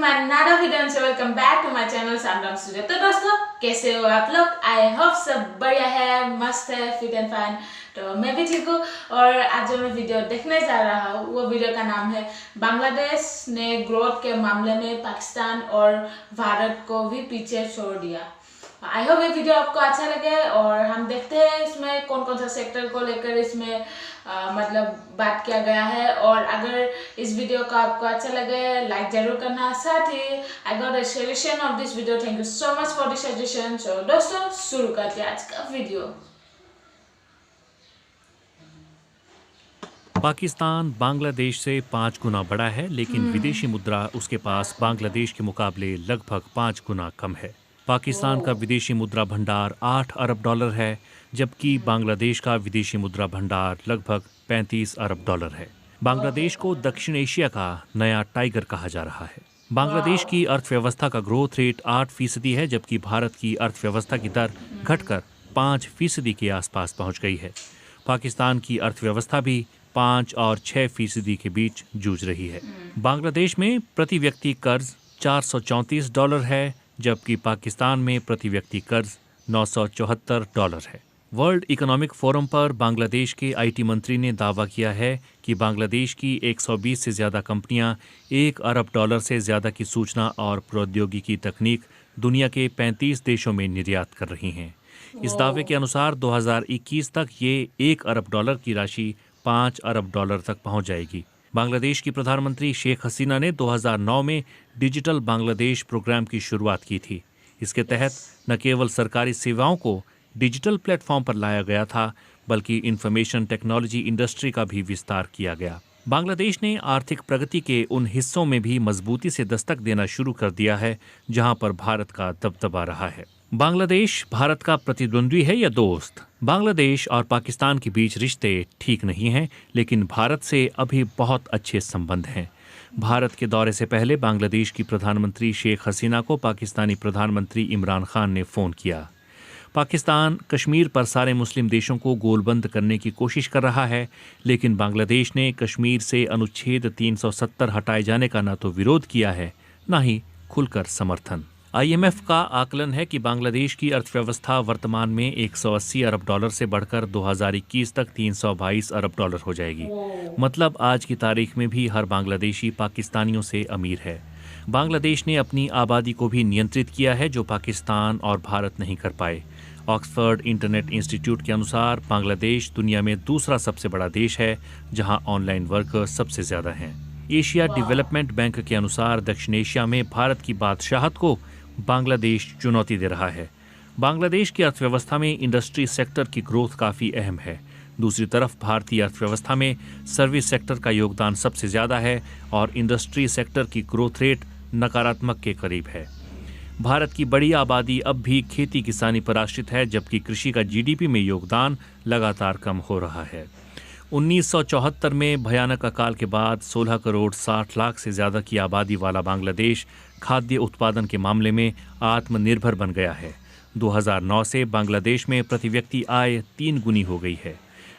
my another video and welcome back to my channel Samdam Studio। तो दोस्तों कैसे हो आप लोग? आई होप सब बढ़िया है, मस्त है, फिट एंड फाइन। तो मैं भी ठीक हूँ और आज जो मैं वीडियो देखने जा रहा हूँ वो वीडियो का नाम है बांग्लादेश ने ग्रोथ के मामले में पाकिस्तान और भारत को भी पीछे छोड़ दिया। आई होप ये वीडियो आपको अच्छा लगे और हम देखते हैं इसमें कौन कौन सा सेक्टर को लेकर इसमें मतलब बात किया गया है। और अगर इस वीडियो का आपको अच्छा लगे लाइक जरूर करना। साथ ही I got a suggestion of this video, thank you so much for the suggestion. So दोस्तों शुरू करते हैं आज का वीडियो। पाकिस्तान बांग्लादेश से 5 गुना बड़ा है, लेकिन विदेशी मुद्रा उसके पास बांग्लादेश के मुकाबले लगभग 5 गुना कम है। पाकिस्तान का विदेशी मुद्रा भंडार 8 अरब डॉलर है, जबकि बांग्लादेश का विदेशी मुद्रा भंडार लगभग 35 अरब डॉलर है। बांग्लादेश को दक्षिण एशिया का नया टाइगर कहा जा रहा है। बांग्लादेश की अर्थव्यवस्था का ग्रोथ रेट 8% है, जबकि भारत की अर्थव्यवस्था की दर घटकर 5% के आसपास पहुंच गई है। पाकिस्तान की अर्थव्यवस्था भी 5 और 6% के बीच जूझ रही है। बांग्लादेश में प्रति व्यक्ति कर्ज $434 है, जबकि पाकिस्तान में प्रति व्यक्ति कर्ज $974 है। वर्ल्ड इकोनॉमिक फोरम पर बांग्लादेश के आईटी मंत्री ने दावा किया है कि बांग्लादेश की 120 से ज़्यादा कंपनियां $1 अरब से ज़्यादा की सूचना और प्रौद्योगिकी तकनीक दुनिया के 35 देशों में निर्यात कर रही हैं। इस दावे के अनुसार 2021 तक ये $1 अरब की राशि $5 अरब तक पहुंच जाएगी। बांग्लादेश की प्रधानमंत्री शेख हसीना ने 2009 में डिजिटल बांग्लादेश प्रोग्राम की शुरुआत की थी। इसके तहत न केवल सरकारी सेवाओं को डिजिटल प्लेटफॉर्म पर लाया गया था, बल्कि इंफॉर्मेशन टेक्नोलॉजी इंडस्ट्री का भी विस्तार किया गया। बांग्लादेश ने आर्थिक प्रगति के उन हिस्सों में भी मजबूती से दस्तक देना शुरू कर दिया है जहां पर भारत का दबदबा रहा है। बांग्लादेश भारत का प्रतिद्वंद्वी है या दोस्त? बांग्लादेश और पाकिस्तान के बीच रिश्ते ठीक नहीं हैं, लेकिन भारत से अभी बहुत अच्छे संबंध हैं। भारत के दौरे से पहले बांग्लादेश की प्रधानमंत्री शेख हसीना को पाकिस्तानी प्रधानमंत्री इमरान खान ने फ़ोन किया। पाकिस्तान कश्मीर पर सारे मुस्लिम देशों को गोलबंद करने की कोशिश कर रहा है, लेकिन बांग्लादेश ने कश्मीर से अनुच्छेद 370 हटाए जाने का न तो विरोध किया है, न ही खुलकर समर्थन। IMF का आकलन है कि बांग्लादेश की अर्थव्यवस्था वर्तमान में $180 अरब से बढ़कर 2021 तक $322 अरब हो जाएगी। मतलब आज की तारीख में भी हर बांग्लादेशी पाकिस्तानियों से अमीर है। बांग्लादेश ने अपनी आबादी को भी नियंत्रित किया है, जो पाकिस्तान और भारत नहीं कर पाए। ऑक्सफोर्ड इंटरनेट इंस्टीट्यूट के अनुसार बांग्लादेश दुनिया में दूसरा सबसे बड़ा देश है, जहां ऑनलाइन वर्कर्स सबसे ज़्यादा हैं। एशिया डेवलपमेंट बैंक के अनुसार दक्षिण एशिया में भारत की बादशाहत को बांग्लादेश चुनौती दे रहा है। बांग्लादेश की अर्थव्यवस्था में इंडस्ट्री सेक्टर की ग्रोथ काफ़ी अहम है। दूसरी तरफ भारतीय अर्थव्यवस्था में सर्विस सेक्टर का योगदान सबसे ज़्यादा है और इंडस्ट्री सेक्टर की ग्रोथ रेट नकारात्मक के करीब है। भारत की बड़ी आबादी अब भी खेती किसानी पर आश्रित है, जबकि कृषि का GDP में योगदान लगातार कम हो रहा है। 1974 में भयानक अकाल के बाद 16 करोड़ 60 लाख से ज़्यादा की आबादी वाला बांग्लादेश खाद्य उत्पादन के मामले में आत्मनिर्भर बन गया है। 2009 से बांग्लादेश में प्रति व्यक्ति आय 3 गुनी हो गई है।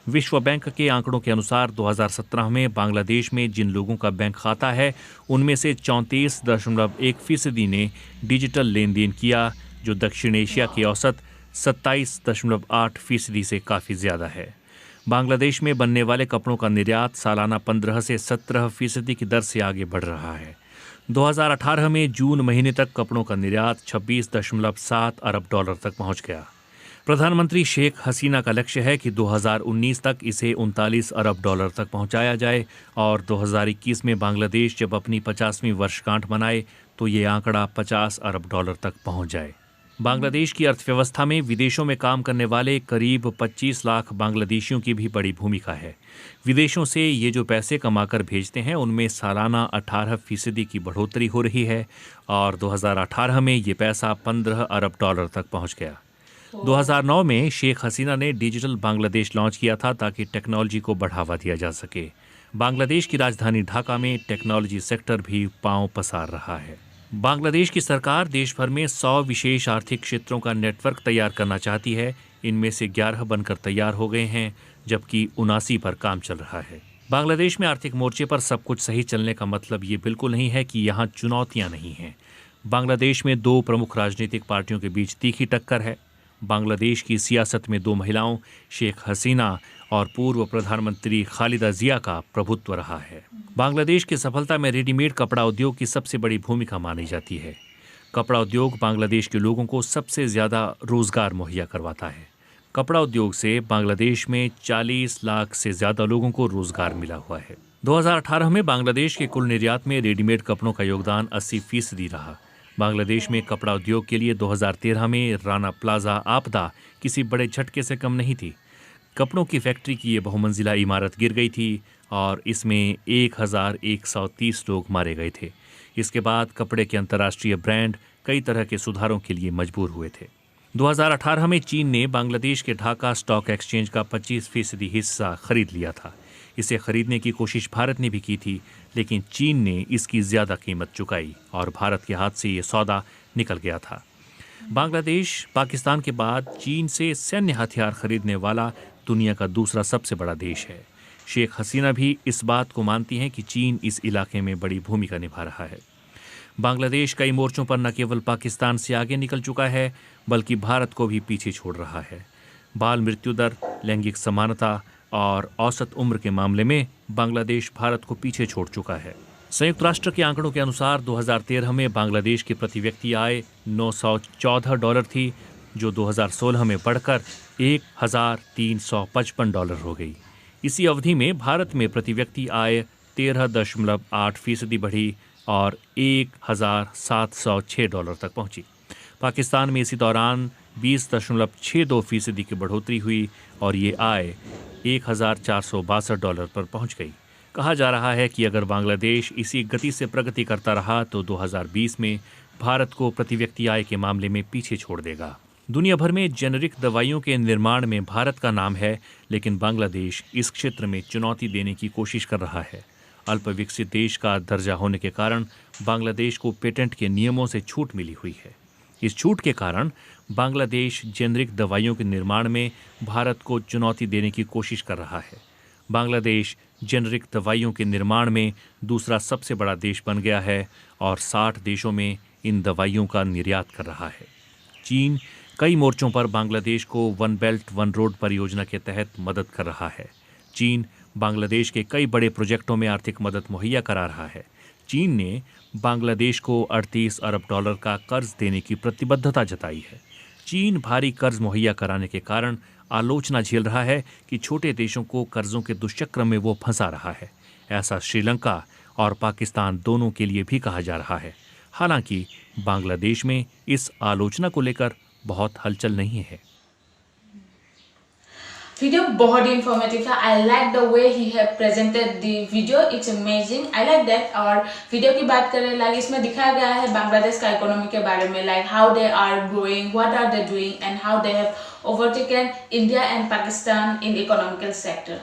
विश्व बैंक के आंकड़ों के अनुसार 2017 में बांग्लादेश में जिन लोगों का बैंक खाता है, उनमें से 34.1% ने डिजिटल लेन देन किया, जो दक्षिण एशिया की औसत 27.8% से काफ़ी ज़्यादा है। बांग्लादेश में बनने वाले कपड़ों का निर्यात सालाना 15 से 17% की दर से आगे बढ़ रहा है। 2018 में जून महीने तक कपड़ों का निर्यात 26.7 अरब तक पहुंच गया। प्रधानमंत्री शेख हसीना का लक्ष्य है कि 2019 तक इसे 39 अरब तक पहुंचाया जाए और 2021 में बांग्लादेश जब अपनी 50वीं वर्षगांठ मनाए तो ये आंकड़ा 50 अरब तक पहुंच जाए। बांग्लादेश की अर्थव्यवस्था में विदेशों में काम करने वाले करीब 25 लाख बांग्लादेशियों की भी बड़ी भूमिका है। विदेशों से ये जो पैसे कमाकर भेजते हैं, उनमें सालाना 18% की बढ़ोतरी हो रही है और 2018 में ये पैसा 15 अरब तक पहुंच गया। 2009 में शेख हसीना ने डिजिटल बांग्लादेश लॉन्च किया था ताकि टेक्नोलॉजी को बढ़ावा दिया जा सके। बांग्लादेश की राजधानी ढाका में टेक्नोलॉजी सेक्टर भी पांव पसार रहा है। बांग्लादेश की सरकार देश भर में 100 विशेष आर्थिक क्षेत्रों का नेटवर्क तैयार करना चाहती है। इनमें से 11 बनकर तैयार हो गए हैं, जबकि 79 पर काम चल रहा है। बांग्लादेश में आर्थिक मोर्चे पर सब कुछ सही चलने का मतलब ये बिल्कुल नहीं है कि यहाँ चुनौतियाँ नहीं हैं। बांग्लादेश में दो प्रमुख राजनीतिक पार्टियों के बीच तीखी टक्कर है। बांग्लादेश की सियासत में दो महिलाओं शेख हसीना और पूर्व प्रधानमंत्री खालिदा जिया का प्रभुत्व रहा है। बांग्लादेश की सफलता में रेडीमेड कपड़ा उद्योग की सबसे बड़ी भूमिका मानी जाती है। कपड़ा उद्योग बांग्लादेश के लोगों को सबसे ज़्यादा रोजगार मुहैया करवाता है। कपड़ा उद्योग से बांग्लादेश में 40 लाख से ज़्यादा लोगों को रोजगार मिला हुआ है। 2018 में बांग्लादेश के कुल निर्यात में रेडीमेड कपड़ों का योगदान 80% रहा। बांग्लादेश में कपड़ा उद्योग के लिए 2013 में राना प्लाजा आपदा किसी बड़े झटके से कम नहीं थी। कपड़ों की फैक्ट्री की ये बहुमंजिला इमारत गिर गई थी और इसमें 1130 लोग मारे गए थे। इसके बाद कपड़े के अंतर्राष्ट्रीय ब्रांड कई तरह के सुधारों के लिए मजबूर हुए थे। 2018 में चीन ने बांग्लादेश के ढाका स्टॉक एक्सचेंज का 25% हिस्सा खरीद लिया था। इसे खरीदने की कोशिश भारत ने भी की थी, लेकिन चीन ने इसकी ज़्यादा कीमत चुकाई और भारत के हाथ से ये सौदा निकल गया था। बांग्लादेश पाकिस्तान के बाद चीन से सैन्य हथियार खरीदने वाला दुनिया का दूसरा सबसे बड़ा देश है। शेख हसीना भी इस बात को मानती हैं कि चीन इस इलाके में बड़ी भूमिका निभा रहा है। बांग्लादेश कई मोर्चों पर न केवल पाकिस्तान से आगे निकल चुका है, बल्कि भारत को भी पीछे छोड़ रहा है। बाल मृत्यु दर, लैंगिक समानता और औसत उम्र के मामले में बांग्लादेश भारत को पीछे छोड़ चुका है। संयुक्त राष्ट्र के आंकड़ों के अनुसार 2013 में बांग्लादेश की प्रति व्यक्ति आय $914 थी, जो 2016 में बढ़कर $1,355 हो गई। इसी अवधि में भारत में प्रति व्यक्ति आय 13.8% बढ़ी और $1,706 तक पहुंची। पाकिस्तान में इसी दौरान 20.62% की बढ़ोतरी हुई और ये आय $1,462 पर पहुंच गई। कहा जा रहा है कि अगर बांग्लादेश इसी गति से प्रगति करता रहा तो 2020 में भारत को प्रति व्यक्ति आय के मामले में पीछे छोड़ देगा। दुनिया भर में जेनेरिक दवाइयों के निर्माण में भारत का नाम है, लेकिन बांग्लादेश इस क्षेत्र में चुनौती देने की कोशिश कर रहा है। अल्प विकसित देश का दर्जा होने के कारण बांग्लादेश को पेटेंट के नियमों से छूट मिली हुई है। इस छूट के कारण बांग्लादेश जेनेरिक दवाइयों के निर्माण में भारत को चुनौती देने की कोशिश कर रहा है। बांग्लादेश जेनेरिक दवाइयों के निर्माण में दूसरा सबसे बड़ा देश बन गया है और 60 देशों में इन दवाइयों का निर्यात कर रहा है। चीन कई मोर्चों पर बांग्लादेश को वन बेल्ट वन रोड परियोजना के तहत मदद कर रहा है। चीन बांग्लादेश के कई बड़े प्रोजेक्टों में आर्थिक मदद मुहैया करा रहा है। चीन ने बांग्लादेश को $38 अरब का कर्ज देने की प्रतिबद्धता जताई है। चीन भारी कर्ज मुहैया कराने के कारण आलोचना झेल रहा है कि छोटे देशों को कर्जों के दुष्चक्र में वो फंसा रहा है। ऐसा श्रीलंका और पाकिस्तान दोनों के लिए भी कहा जा रहा है। हालांकि बांग्लादेश में इस आलोचना को लेकर बहुत हलचल नहीं है। वीडियो बहुत ही इंफॉर्मेटिव था। I like the way he have presented the video, it's amazing, I like that. और वीडियो की बात करें, लाइक इसमें दिखाया गया है बांग्लादेश का इकोनॉमी के बारे में, like how they are growing, what are they doing and how they have overtaken India and Pakistan in economical sector.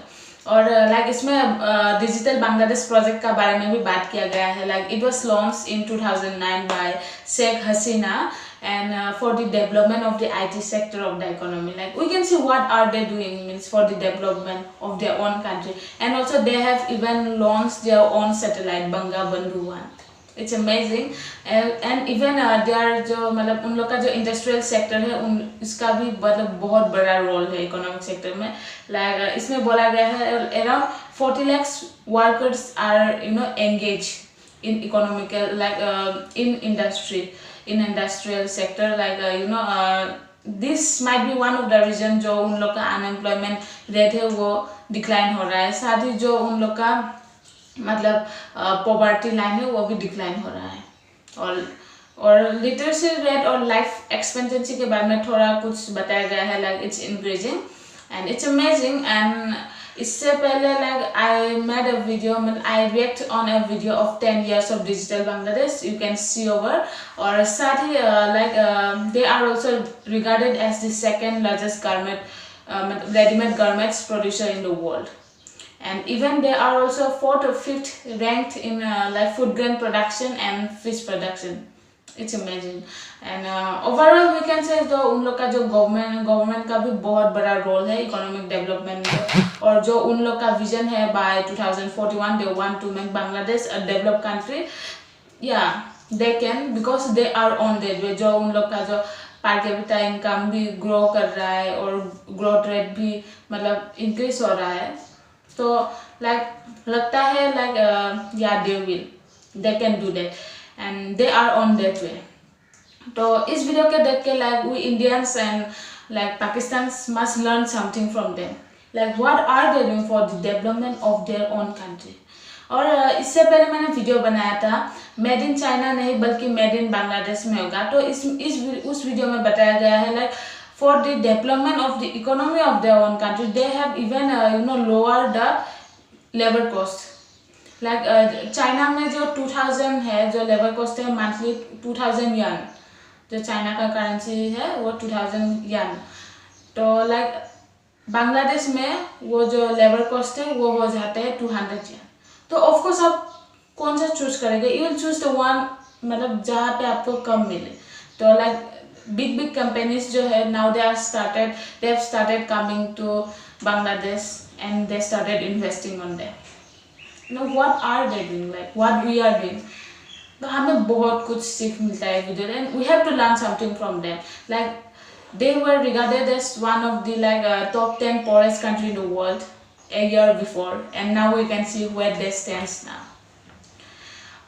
और लाइक इसमें डिजिटल बांग्लादेश प्रोजेक्ट का बारे में भी बात किया गया है। Like it was launched in 2009 by Sheikh Hasina and for the development of the IT sector of the economy. Like we can see what are they doing means for the development of their own country, and also they have even launched their own satellite Bangabandhu 1. It's amazing. And even their जो मतलब उन लोग का जो industrial sector है उन इसका भी मतलब बहुत बड़ा रोल है इकोनॉमिक सेक्टर में। लाइक इसमें बोला गया है around 40 lakhs workers are engaged in economical in industry. In industrial sector, this might be one of the reason जो उन लोग का अनएम्प्लॉयमेंट रेट है वो डिक्लाइन हो रहा है। साथ ही जो उन लोग का मतलब पॉवर्टी लाइन है वो भी डिक्लाइन हो रहा है। और लिटरेसी रेट और लाइफ एक्सपेक्टेंसी के बारे में थोड़ा कुछ बताया गया है। Like it's increasing and it's amazing. And इससे पहले like I made a video, I react on a video of 10 years of digital Bangladesh, you can see over. और साथ ही like they are also regarded as the second largest garment readymade garments producer in the world, and even they are also 4th or 5th ranked in like food grain production and fish production it's amazing and overall we can say तो उन लोग का जो government का भी बहुत बड़ा role है इकोनॉमिक डेवलपमेंट में, और जो उन लोग का विजन है by 2041 they want to make Bangladesh a develop country. या they can because they are on that way. जो उन लोग का जो पर कैपिटा इनकम भी ग्रो कर रहा है और ग्रोथ रेट भी मतलब इंक्रीज हो रहा है, तो लाइक लगता है लाइक या they can do that and they are on that way. तो इस वीडियो के देख के like we Indians and like Pakistan must learn something from them, like what are they doing for the development of their own country. और इससे पहले मैंने video बनाया था मेड इन चाइना नहीं बल्कि मेड इन बांग्लादेश में होगा, तो उस वीडियो में बताया गया है like for the development of the economy of their own country they have even lower the labour cost. Like China में जो 2000 है जो लेबर कॉस्ट है मंथली 2000 यन, जो चाइना का करेंसी है वो 2000 यन। तो लाइक बांग्लादेश में वो जो लेबर कॉस्ट है वो हो जाते हैं 200 यन। तो ऑफकोर्स आप कौन सा चूज करेंगे? You will choose the one मतलब जहाँ पे आपको कम मिले। तो लाइक बिग कंपनीज जो है now they have started coming to Bangladesh and they started investing on them. No what are they doing, like what we are doing. तो हमें बहुत कुछ सीख मिलता है video and we have to learn something from them. Like they were regarded as one of the top 10 poorest country in the world a year before, and now we can see where they stands now.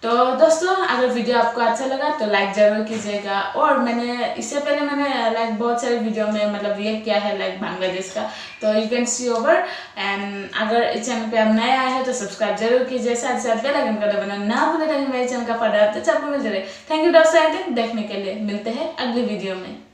तो दोस्तों अगर video आपको अच्छा लगा तो like जरूर कीजिएगा। और मैंने इससे पहले लाइक बहुत सारे वीडियो में मतलब रिएक्ट किया है लाइक बांग्लादेश का, तो you can see over. And अगर इस चैनल पे आप नए आए हैं तो सब्सक्राइब जरूर कीजिए, साथ साथ बेल आइकन का दबाना ना भूलें ताकि मेरे चैनल का फर्दर अपडेट्स आपको मिलते रहे। थैंक यू दोस्तों देखने के लिए, मिलते हैं अगली वीडियो में।